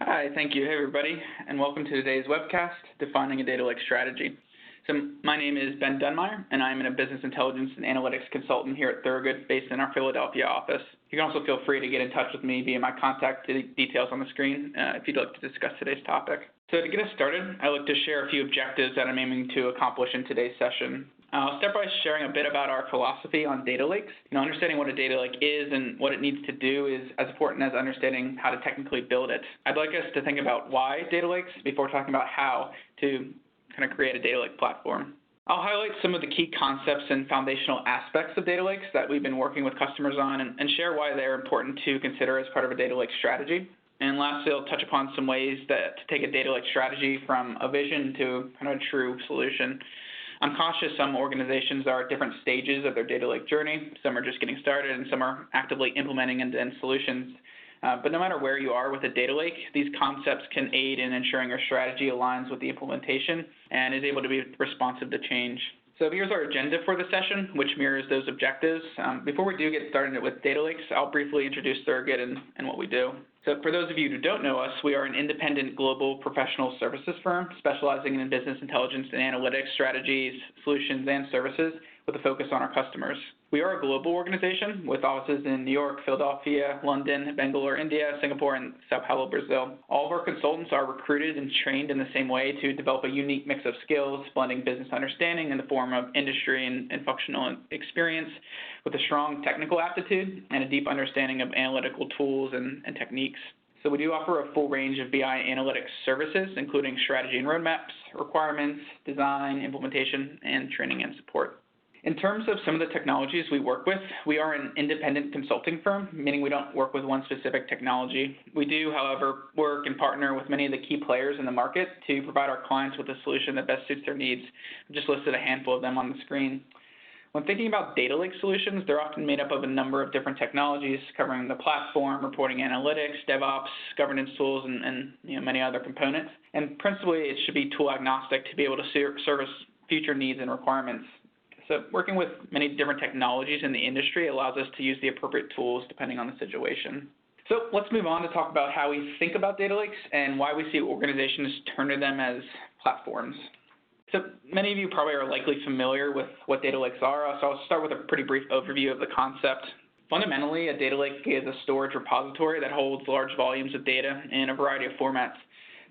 Hi, thank you. Hey, everybody, and welcome to today's webcast, Defining a Data Lake Strategy. So my name is Ben Dunmire, and I'm a business intelligence and analytics consultant here at Thorogood, based in our Philadelphia office. You can also feel free to get in touch with me via my contact details on the screen if you'd like to discuss today's topic. So to get us started, I'd like to share a few objectives that I'm aiming to accomplish in today's session. I'll start by sharing a bit about our philosophy on data lakes. Understanding what a data lake is and what it needs to do is as important as understanding how to technically build it. I'd like us to think about why data lakes before talking about how to kind of create a data lake platform. I'll highlight some of the key concepts and foundational aspects of data lakes that we've been working with customers on and share why they're important to consider as part of a data lake strategy. And lastly, I'll touch upon some ways to take a data lake strategy from a vision to kind of a true solution. I'm conscious some organizations are at different stages of their data lake journey. Some are just getting started and some are actively implementing end-to-end solutions. But no matter where you are with a data lake, these concepts can aid in ensuring your strategy aligns with the implementation and is able to be responsive to change. So here's our agenda for the session, which mirrors those objectives. Before we do get started with data lakes, I'll briefly introduce Thorogood and what we do. So for those of you who don't know us, we are an independent global professional services firm specializing in business intelligence and analytics strategies, solutions, and services with a focus on our customers. We are a global organization with offices in New York, Philadelphia, London, Bangalore, India, Singapore, and Sao Paulo, Brazil. All of our consultants are recruited and trained in the same way to develop a unique mix of skills, blending business understanding in the form of industry and functional experience with a strong technical aptitude and a deep understanding of analytical tools and techniques. So we do offer a full range of BI analytics services, including strategy and roadmaps, requirements, design, implementation, and training and support. In terms of some of the technologies we work with, we are an independent consulting firm, meaning we don't work with one specific technology. We do, however, work and partner with many of the key players in the market to provide our clients with a solution that best suits their needs. I've just listed a handful of them on the screen. When thinking about data lake solutions, they're often made up of a number of different technologies covering the platform, reporting analytics, DevOps, governance tools, and many other components. And principally, it should be tool agnostic to be able to service future needs and requirements. So working with many different technologies in the industry allows us to use the appropriate tools depending on the situation. So let's move on to talk about how we think about data lakes and why we see organizations turn to them as platforms. So many of you probably are likely familiar with what data lakes are, so I'll start with a pretty brief overview of the concept. Fundamentally, a data lake is a storage repository that holds large volumes of data in a variety of formats.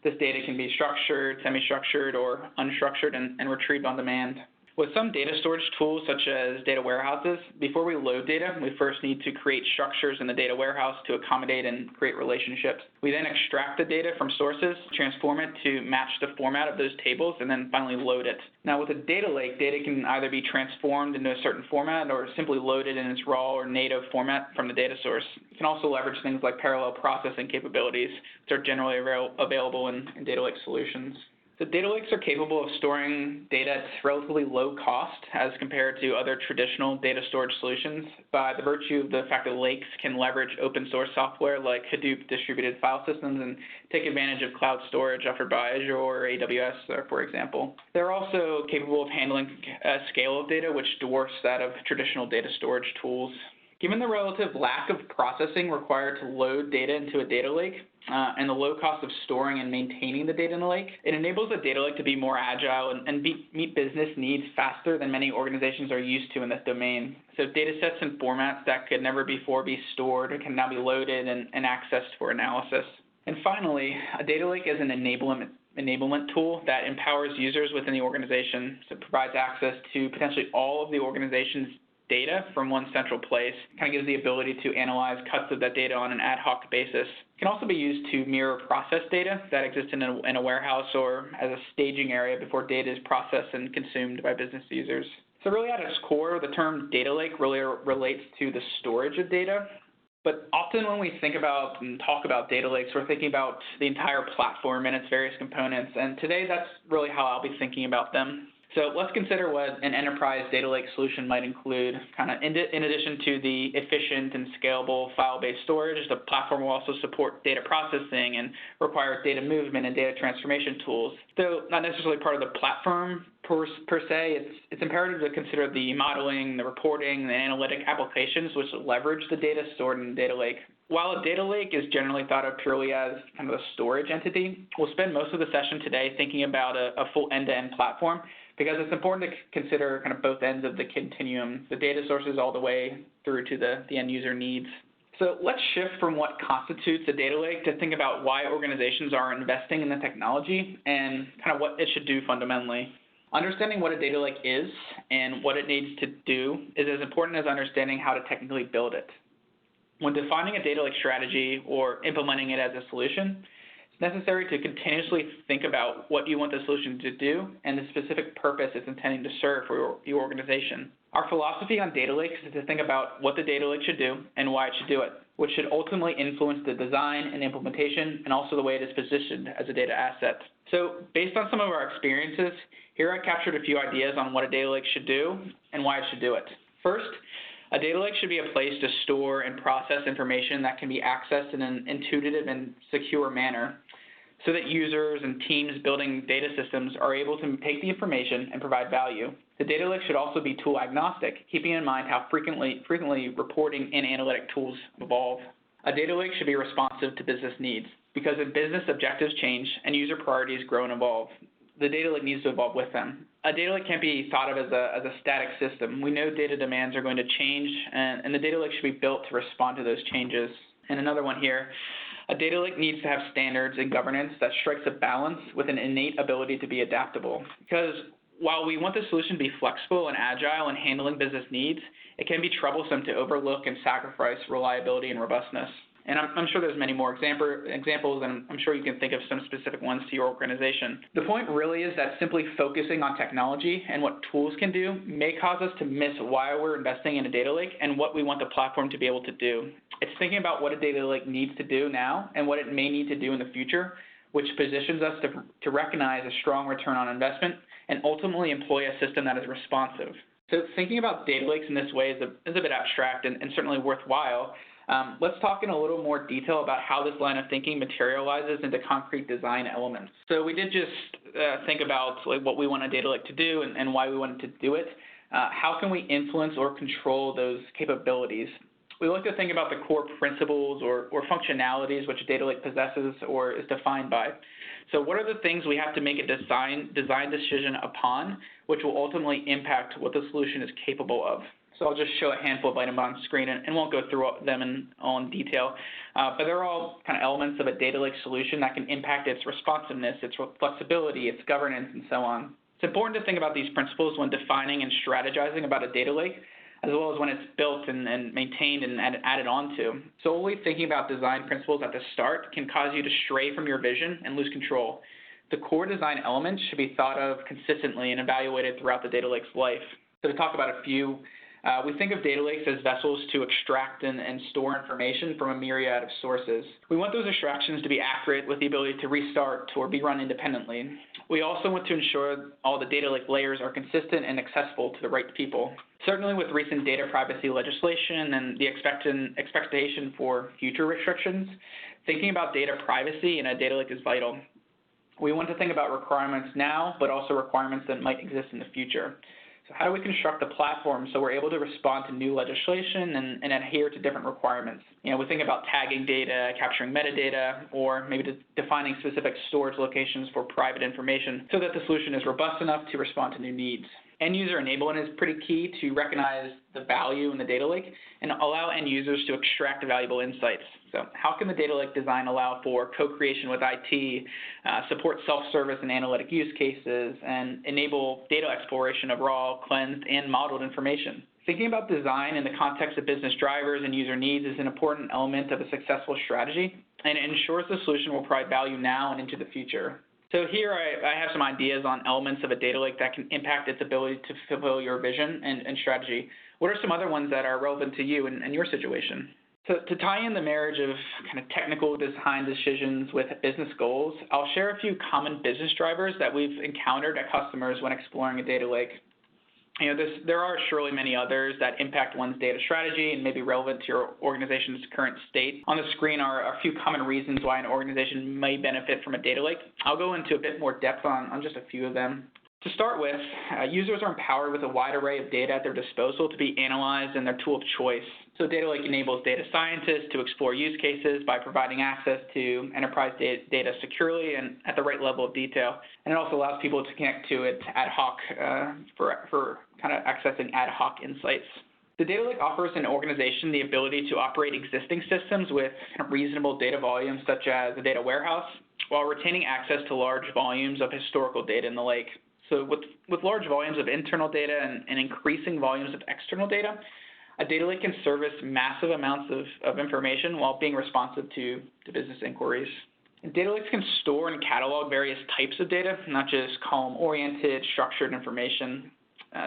This data can be structured, semi-structured, or unstructured and retrieved on demand. With some data storage tools, such as data warehouses, before we load data, we first need to create structures in the data warehouse to accommodate and create relationships. We then extract the data from sources, transform it to match the format of those tables, and then finally load it. Now, with a data lake, data can either be transformed into a certain format or simply loaded in its raw or native format from the data source. You can also leverage things like parallel processing capabilities, which are generally available in data lake solutions. So data lakes are capable of storing data at relatively low cost as compared to other traditional data storage solutions by the virtue of the fact that lakes can leverage open source software like Hadoop distributed file systems and take advantage of cloud storage offered by Azure or AWS, for example. They're also capable of handling a scale of data which dwarfs that of traditional data storage tools. Given the relative lack of processing required to load data into a data lake and the low cost of storing and maintaining the data in the lake, it enables a data lake to be more agile and meet business needs faster than many organizations are used to in this domain. So data sets and formats that could never before be stored can now be loaded and accessed for analysis. And finally, a data lake is an enablement tool that empowers users within the organization, so it provides access to potentially all of the organization's data from one central place. It kind of gives the ability to analyze cuts of that data on an ad hoc basis. It can also be used to mirror process data that exists in a warehouse or as a staging area before data is processed and consumed by business users. So really at its core, the term data lake really relates to the storage of data. But often when we think about and talk about data lakes, we're thinking about the entire platform and its various components. And today that's really how I'll be thinking about them. So let's consider what an enterprise data lake solution might include. In addition to the efficient and scalable file-based storage, the platform will also support data processing and require data movement and data transformation tools. Though not necessarily part of the platform per se, it's imperative to consider the modeling, the reporting, the analytic applications which leverage the data stored in the data lake. While a data lake is generally thought of purely as kind of a storage entity, we'll spend most of the session today thinking about a full end-to-end platform, because it's important to consider kind of both ends of the continuum, the data sources all the way through to the end user needs. So let's shift from what constitutes a data lake to think about why organizations are investing in the technology and kind of what it should do fundamentally. Understanding what a data lake is and what it needs to do is as important as understanding how to technically build it. When defining a data lake strategy or implementing it as a solution, it's necessary to continuously think about what you want the solution to do and the specific purpose it's intending to serve for your organization. Our philosophy on data lakes is to think about what the data lake should do and why it should do it, which should ultimately influence the design and implementation and also the way it is positioned as a data asset. So based on some of our experiences, here I captured a few ideas on what a data lake should do and why it should do it. First, a data lake should be a place to store and process information that can be accessed in an intuitive and secure manner, so that users and teams building data systems are able to take the information and provide value. The data lake should also be tool agnostic, keeping in mind how frequently reporting and analytic tools evolve. A data lake should be responsive to business needs, because as business objectives change and user priorities grow and evolve, the data lake needs to evolve with them. A data lake can't be thought of as a static system. We know data demands are going to change, and the data lake should be built to respond to those changes. And another one here, a data lake needs to have standards and governance that strikes a balance with an innate ability to be adaptable. Because while we want the solution to be flexible and agile in handling business needs, it can be troublesome to overlook and sacrifice reliability and robustness. And I'm sure there's many more examples, and I'm sure you can think of some specific ones to your organization. The point really is that simply focusing on technology and what tools can do may cause us to miss why we're investing in a data lake and what we want the platform to be able to do. It's thinking about what a data lake needs to do now and what it may need to do in the future, which positions us to recognize a strong return on investment and ultimately employ a system that is responsive. So thinking about data lakes in this way is a bit abstract and certainly worthwhile. Let's talk in a little more detail about how this line of thinking materializes into concrete design elements. So we did just think about what we want a data lake to do and why we wanted to do it. How can we influence or control those capabilities? We like to think about the core principles or functionalities which a data lake possesses or is defined by. So what are the things we have to make a design decision upon, which will ultimately impact what the solution is capable of? So I'll just show a handful of items on screen and won't go through them in detail. But they're all kind of elements of a data lake solution that can impact its responsiveness, its flexibility, its governance, and so on. It's important to think about these principles when defining and strategizing about a data lake, as well as when it's built and maintained and added onto. Solely thinking about design principles at the start can cause you to stray from your vision and lose control. The core design elements should be thought of consistently and evaluated throughout the data lake's life. So to talk about a few, we think of data lakes as vessels to extract and store information from a myriad of sources. We want those extractions to be accurate with the ability to restart or be run independently. We also want to ensure all the data lake layers are consistent and accessible to the right people. Certainly with recent data privacy legislation and the expectation for future restrictions, thinking about data privacy in a data lake is vital. We want to think about requirements now, but also requirements that might exist in the future. So how do we construct the platform so we're able to respond to new legislation and adhere to different requirements? We think about tagging data, capturing metadata, or maybe defining specific storage locations for private information so that the solution is robust enough to respond to new needs. End user enablement is pretty key to recognize the value in the data lake and allow end users to extract valuable insights. So how can the data lake design allow for co-creation with IT, support self-service and analytic use cases, and enable data exploration of raw, cleansed, and modeled information? Thinking about design in the context of business drivers and user needs is an important element of a successful strategy, and it ensures the solution will provide value now and into the future. So here I have some ideas on elements of a data lake that can impact its ability to fulfill your vision and strategy. What are some other ones that are relevant to you and your situation? So to tie in the marriage of kind of technical design decisions with business goals, I'll share a few common business drivers that we've encountered at customers when exploring a data lake. There are surely many others that impact one's data strategy and may be relevant to your organization's current state. On the screen are a few common reasons why an organization may benefit from a data lake. I'll go into a bit more depth on just a few of them. To start with, users are empowered with a wide array of data at their disposal to be analyzed in their tool of choice. So data lake enables data scientists to explore use cases by providing access to enterprise data securely and at the right level of detail. And it also allows people to connect to it ad hoc for kind of accessing ad hoc insights. The data lake offers an organization the ability to operate existing systems with kind of reasonable data volumes, such as a data warehouse, while retaining access to large volumes of historical data in the lake. So with large volumes of internal data and increasing volumes of external data, a data lake can service massive amounts of information while being responsive to business inquiries. And data lakes can store and catalog various types of data, not just column-oriented, structured information.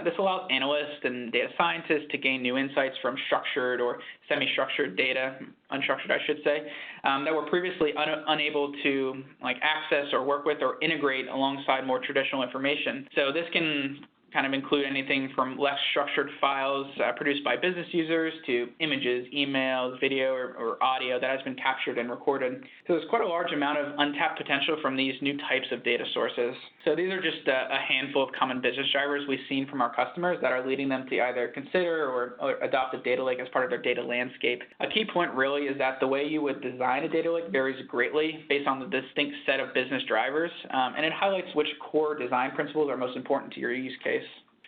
This allows analysts and data scientists to gain new insights from structured or semi-structured data, unstructured I should say, that were previously unable to access or work with or integrate alongside more traditional information. So this can kind of include anything from less structured files produced by business users to images, emails, video, or audio that has been captured and recorded. So there's quite a large amount of untapped potential from these new types of data sources. So these are just a handful of common business drivers we've seen from our customers that are leading them to either consider or adopt a data lake as part of their data landscape. A key point really is that the way you would design a data lake varies greatly based on the distinct set of business drivers, and it highlights which core design principles are most important to your use case.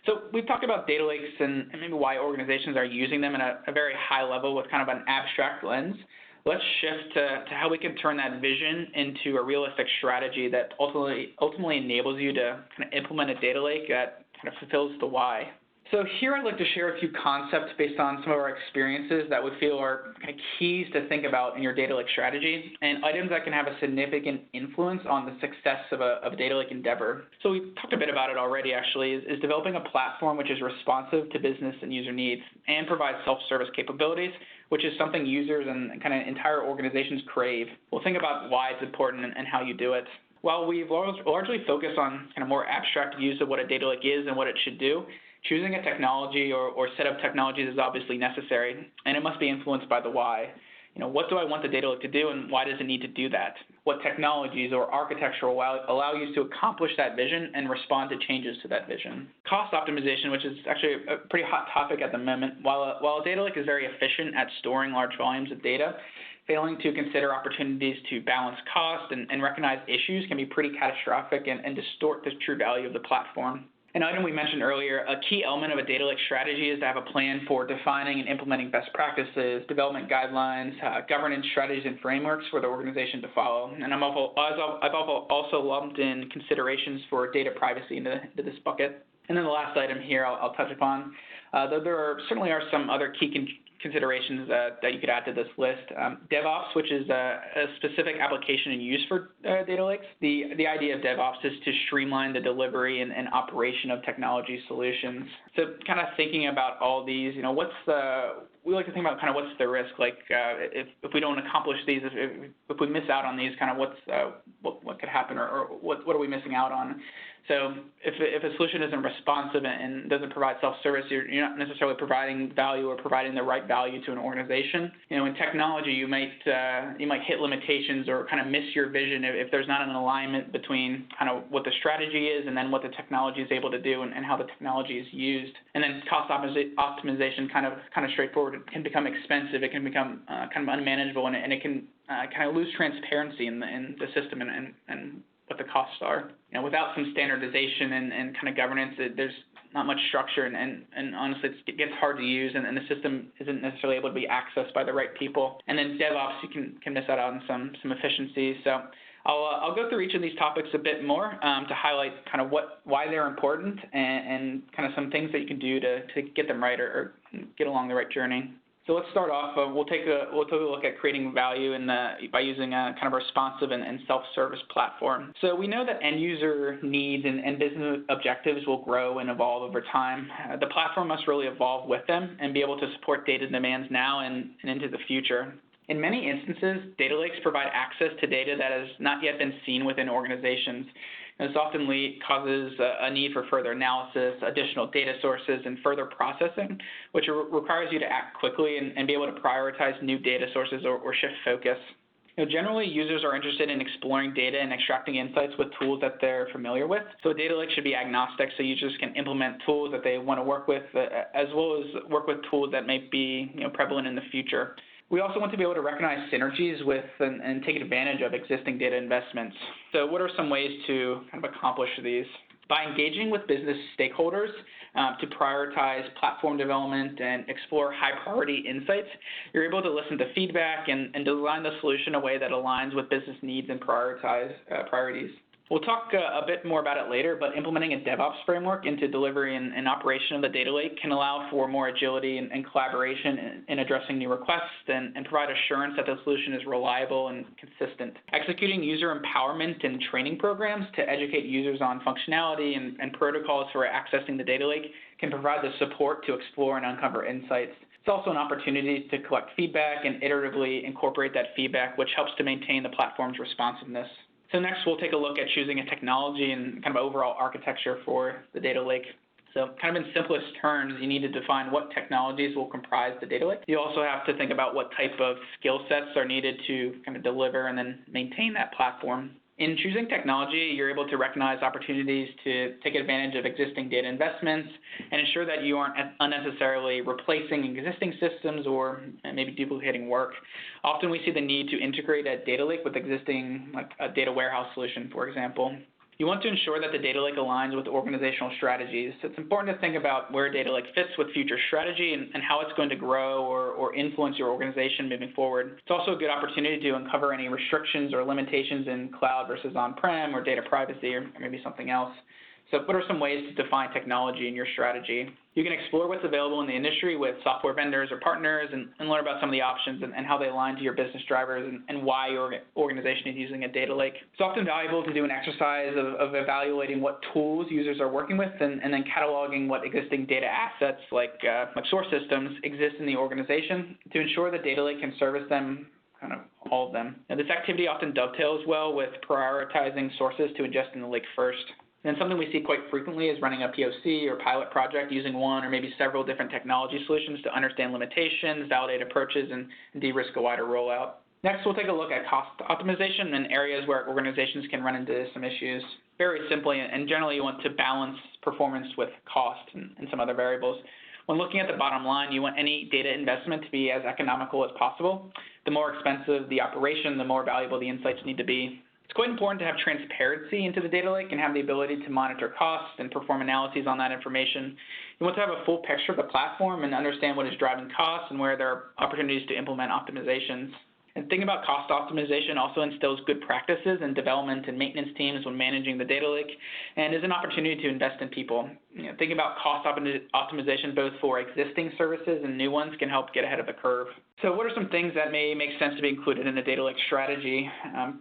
So we've talked about data lakes and maybe why organizations are using them at a very high level with kind of an abstract lens. Let's shift to how we can turn that vision into a realistic strategy that ultimately enables you to kind of implement a data lake that kind of fulfills the why. So here I'd like to share a few concepts based on some of our experiences that we feel are kind of keys to think about in your data lake strategy and items that can have a significant influence on the success of a data lake endeavor. So we talked a bit about it already actually, is developing a platform which is responsive to business and user needs and provides self-service capabilities, which is something users and kind of entire organizations crave. We'll think about why it's important and how you do it. While we've largely focused on kind of more abstract views of what a data lake is and what it should do, choosing a technology or set of technologies is obviously necessary, and it must be influenced by the why. What do I want the data lake to do, and why does it need to do that? What technologies or architecture will allow you to accomplish that vision and respond to changes to that vision? Cost optimization, which is actually a pretty hot topic at the moment. While a data lake is very efficient at storing large volumes of data, failing to consider opportunities to balance cost and recognize issues can be pretty catastrophic and distort the true value of the platform. An item we mentioned earlier, a key element of a data lake strategy is to have a plan for defining and implementing best practices, development guidelines, governance strategies and frameworks for the organization to follow. And I've also lumped in considerations for data privacy into this bucket. And then the last item here I'll touch upon, though there certainly are some other key considerations that you could add to this list. DevOps, which is a specific application and use for data lakes. The idea of DevOps is to streamline the delivery and operation of technology solutions. So kind of thinking about all these, we like to think about kind of what's the risk, if we don't accomplish these, if we miss out on these, kind of what could happen or what are we missing out on? So if a solution isn't responsive and doesn't provide self-service, you're not necessarily providing value or providing the right value to an organization. In technology, you might hit limitations or kind of miss your vision if there's not an alignment between kind of what the strategy is and then what the technology is able to do and how the technology is used. And then cost optimization, kind of straightforward. It can become expensive. It can become kind of unmanageable, and it can kind of lose transparency in the system and what the costs are. Without some standardization and kind of governance, there's not much structure, and honestly, it gets hard to use, and the system isn't necessarily able to be accessed by the right people. And then DevOps, you can miss out on some efficiencies. So I'll go through each of these topics a bit more to highlight kind of why they're important and kind of some things that you can do to get them right or get along the right journey. So let's start off. We'll take a look at creating value by using a kind of responsive and self-service platform. So we know that end user needs and business objectives will grow and evolve over time. The platform must really evolve with them and be able to support data demands now and into the future. In many instances, data lakes provide access to data that has not yet been seen within organizations. This often causes a need for further analysis, additional data sources, and further processing, which requires you to act quickly and be able to prioritize new data sources or shift focus. Generally, users are interested in exploring data and extracting insights with tools that they're familiar with. So a data lake should be agnostic, so users can implement tools that they want to work with, as well as work with tools that may be prevalent in the future. We also want to be able to recognize synergies with and take advantage of existing data investments. So what are some ways to kind of accomplish these? By engaging with business stakeholders to prioritize platform development and explore high-priority insights, you're able to listen to feedback and design the solution in a way that aligns with business needs and priorities. We'll talk a bit more about it later, but implementing a DevOps framework into delivery and operation of the data lake can allow for more agility and collaboration in addressing new requests and provide assurance that the solution is reliable and consistent. Executing user empowerment and training programs to educate users on functionality and protocols for accessing the data lake can provide the support to explore and uncover insights. It's also an opportunity to collect feedback and iteratively incorporate that feedback, which helps to maintain the platform's responsiveness. So next, we'll take a look at choosing a technology and kind of overall architecture for the data lake. So kind of in simplest terms, you need to define what technologies will comprise the data lake. You also have to think about what type of skill sets are needed to kind of deliver and then maintain that platform. In choosing technology, you're able to recognize opportunities to take advantage of existing data investments and ensure that you aren't unnecessarily replacing existing systems or maybe duplicating work. Often we see the need to integrate a data lake with existing, like a data warehouse solution, for example. You want to ensure that the data lake aligns with organizational strategies. So it's important to think about where data lake fits with future strategy and how it's going to grow or influence your organization moving forward. It's also a good opportunity to uncover any restrictions or limitations in cloud versus on-prem or data privacy or maybe something else. So what are some ways to define technology in your strategy? You can explore what's available in the industry with software vendors or partners and learn about some of the options and how they align to your business drivers and why your organization is using a data lake. It's often valuable to do an exercise of evaluating what tools users are working with and then cataloging what existing data assets like source systems exist in the organization to ensure the data lake can service them, kind of all of them. Now, this activity often dovetails well with prioritizing sources to ingest in the lake first. And something we see quite frequently is running a POC or pilot project using one or maybe several different technology solutions to understand limitations, validate approaches, and de-risk a wider rollout. Next, we'll take a look at cost optimization and areas where organizations can run into some issues. Very simply, and generally you want to balance performance with cost and some other variables. When looking at the bottom line, you want any data investment to be as economical as possible. The more expensive the operation, the more valuable the insights need to be. It's quite important to have transparency into the data lake and have the ability to monitor costs and perform analyses on that information. You want to have a full picture of the platform and understand what is driving costs and where there are opportunities to implement optimizations. And thinking about cost optimization also instills good practices in development and maintenance teams when managing the data lake and is an opportunity to invest in people. Thinking about cost optimization both for existing services and new ones can help get ahead of the curve. So what are some things that may make sense to be included in a data lake strategy?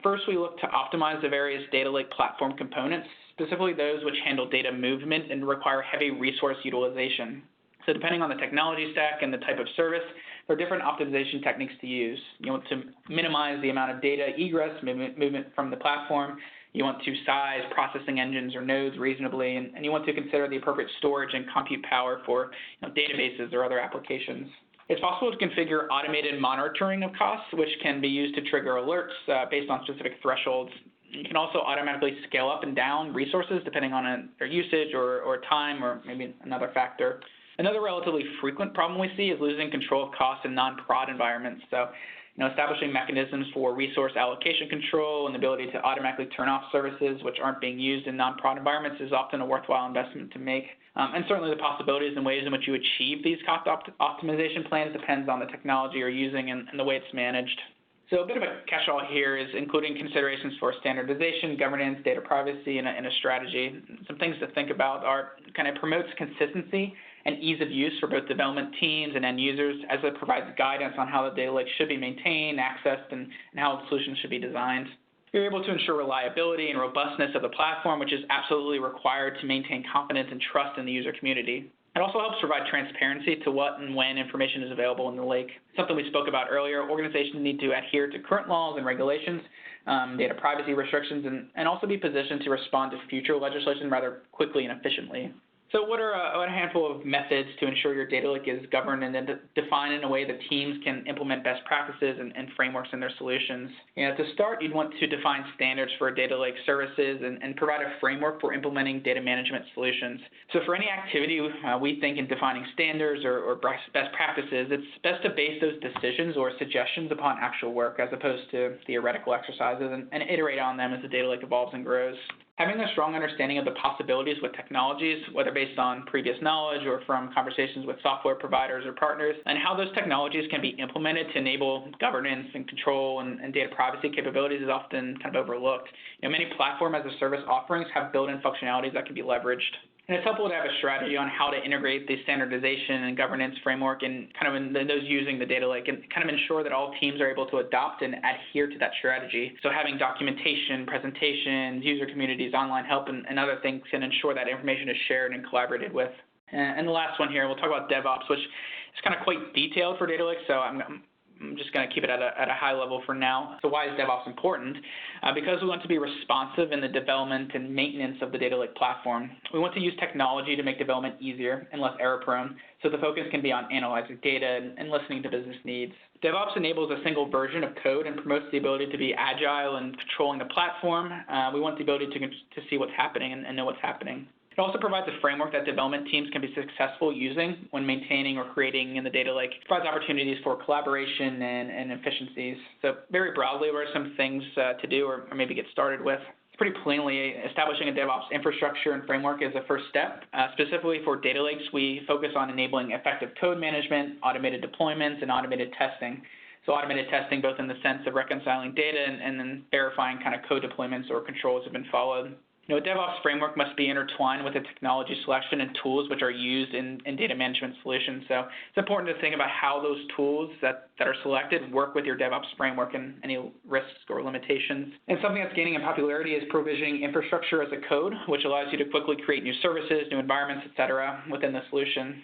First, we look to optimize the various data lake platform components, specifically those which handle data movement and require heavy resource utilization. So depending on the technology stack and the type of service, there are different optimization techniques to use. You want to minimize the amount of data egress, movement from the platform. You want to size processing engines or nodes reasonably, and you want to consider the appropriate storage and compute power for databases or other applications. It's possible to configure automated monitoring of costs, which can be used to trigger alerts based on specific thresholds. You can also automatically scale up and down resources depending on their usage or time or maybe another factor. Another relatively frequent problem we see is losing control of costs in non-prod environments. So, establishing mechanisms for resource allocation control and the ability to automatically turn off services which aren't being used in non-prod environments is often a worthwhile investment to make. And certainly the possibilities and ways in which you achieve these cost optimization plans depends on the technology you're using and the way it's managed. So a bit of a catch-all here is including considerations for standardization, governance, data privacy, and a strategy. Some things to think about are kind of promotes consistency and ease of use for both development teams and end users, as it provides guidance on how the data lake should be maintained, accessed, and how solutions should be designed. You're able to ensure reliability and robustness of the platform, which is absolutely required to maintain confidence and trust in the user community. It also helps provide transparency to what and when information is available in the lake. Something we spoke about earlier, organizations need to adhere to current laws and regulations, data privacy restrictions, and also be positioned to respond to future legislation rather quickly and efficiently. So what are a handful of methods to ensure your data lake is governed and then defined in a way that teams can implement best practices and frameworks in their solutions? To start, you'd want to define standards for data lake services and provide a framework for implementing data management solutions. So for any activity, we think in defining standards or best practices, it's best to base those decisions or suggestions upon actual work as opposed to theoretical exercises and iterate on them as the data lake evolves and grows. Having a strong understanding of the possibilities with technologies, whether based on previous knowledge or from conversations with software providers or partners, and how those technologies can be implemented to enable governance and control and data privacy capabilities is often kind of overlooked. Many platform as a service offerings have built-in functionalities that can be leveraged. And it's helpful to have a strategy on how to integrate the standardization and governance framework and kind of in those using the data lake and kind of ensure that all teams are able to adopt and adhere to that strategy. So having documentation, presentations, user communities, online help, and other things can ensure that information is shared and collaborated with. And the last one here, we'll talk about DevOps, which is kind of quite detailed for data lakes, so I'm just going to keep it at a high level for now. So why is DevOps important? Because we want to be responsive in the development and maintenance of the data lake platform. We want to use technology to make development easier and less error-prone, so the focus can be on analyzing data and listening to business needs. DevOps enables a single version of code and promotes the ability to be agile and controlling the platform. We want the ability to see what's happening and know what's happening. It also provides a framework that development teams can be successful using when maintaining or creating in the data lake. It provides opportunities for collaboration and efficiencies. So very broadly, what are some things to do or maybe get started with? Pretty plainly, establishing a DevOps infrastructure and framework is a first step. Specifically for data lakes, we focus on enabling effective code management, automated deployments, and automated testing. So automated testing both in the sense of reconciling data and then verifying kind of code deployments or controls have been followed. A DevOps framework must be intertwined with the technology selection and tools which are used in data management solutions. So it's important to think about how those tools that are selected work with your DevOps framework and any risks or limitations. And something that's gaining in popularity is provisioning infrastructure as a code, which allows you to quickly create new services, new environments, et cetera, within the solution.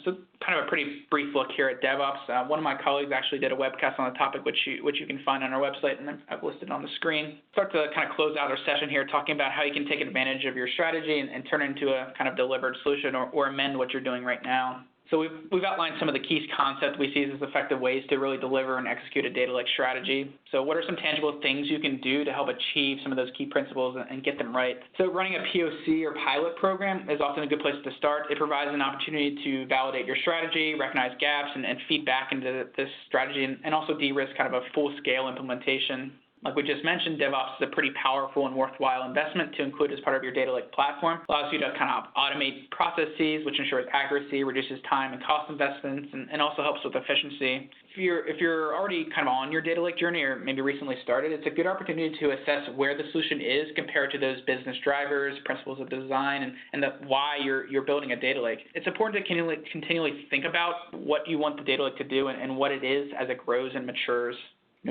So kind of a pretty brief look here at DevOps. One of my colleagues actually did a webcast on the topic, which you can find on our website, and I've listed on the screen. Start to kind of close out our session here talking about how you can take advantage of your strategy and turn it into a kind of delivered solution or amend what you're doing right now. So we've outlined some of the key concepts we see as effective ways to really deliver and execute a data lake strategy. So what are some tangible things you can do to help achieve some of those key principles and get them right? So running a POC or pilot program is often a good place to start. It provides an opportunity to validate your strategy, recognize gaps, and feed back into this strategy, and also de-risk kind of a full-scale implementation. Like we just mentioned, DevOps is a pretty powerful and worthwhile investment to include as part of your data lake platform. Allows you to kind of automate processes, which ensures accuracy, reduces time and cost investments, and also helps with efficiency. If you're already kind of on your data lake journey or maybe recently started, it's a good opportunity to assess where the solution is compared to those business drivers, principles of design, and why you're building a data lake. It's important to continually think about what you want the data lake to do and what it is as it grows and matures.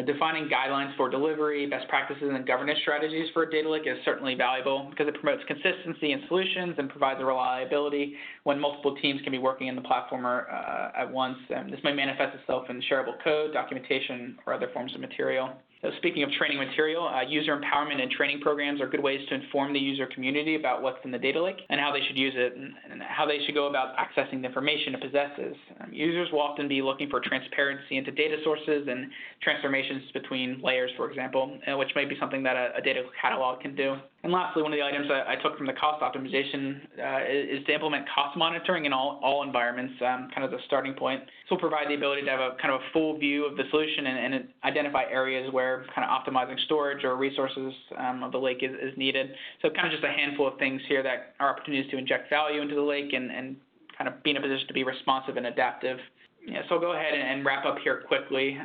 Defining guidelines for delivery, best practices, and governance strategies for a data lake is certainly valuable because it promotes consistency in solutions and provides a reliability when multiple teams can be working in the platform at once. This may manifest itself in shareable code, documentation, or other forms of material. So speaking of training material, user empowerment and training programs are good ways to inform the user community about what's in the data lake and how they should use it and how they should go about accessing the information it possesses. Users will often be looking for transparency into data sources and transformations between layers, for example, which may be something that a data catalog can do. And lastly, one of the items I took from the cost optimization is to implement cost monitoring in all environments, kind of the starting point. This will provide the ability to have a kind of a full view of the solution and identify areas where kind of optimizing storage or resources of the lake is needed. So kind of just a handful of things here that are opportunities to inject value into the lake and kind of be in a position to be responsive and adaptive. So I'll go ahead and wrap up here quickly.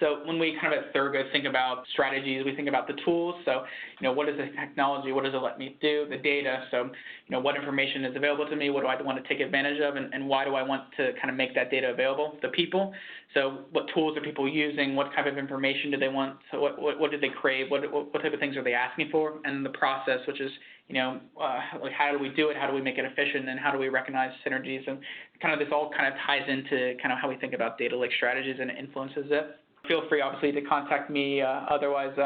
So when we kind of at Thorogood think about strategies, we think about the tools. So, what is the technology? What does it let me do? The data. So, what information is available to me? What do I want to take advantage of? And why do I want to kind of make that data available? The people. So what tools are people using? What type of information do they want? So what do they crave? What type of things are they asking for? And the process, which is, like how do we do it? How do we make it efficient? And how do we recognize synergies? And kind of this all kind of ties into kind of how we think about data lake strategies and influences it. Feel free, obviously, to contact me otherwise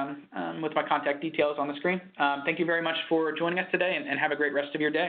with my contact details on the screen. Thank you very much for joining us today, and have a great rest of your day.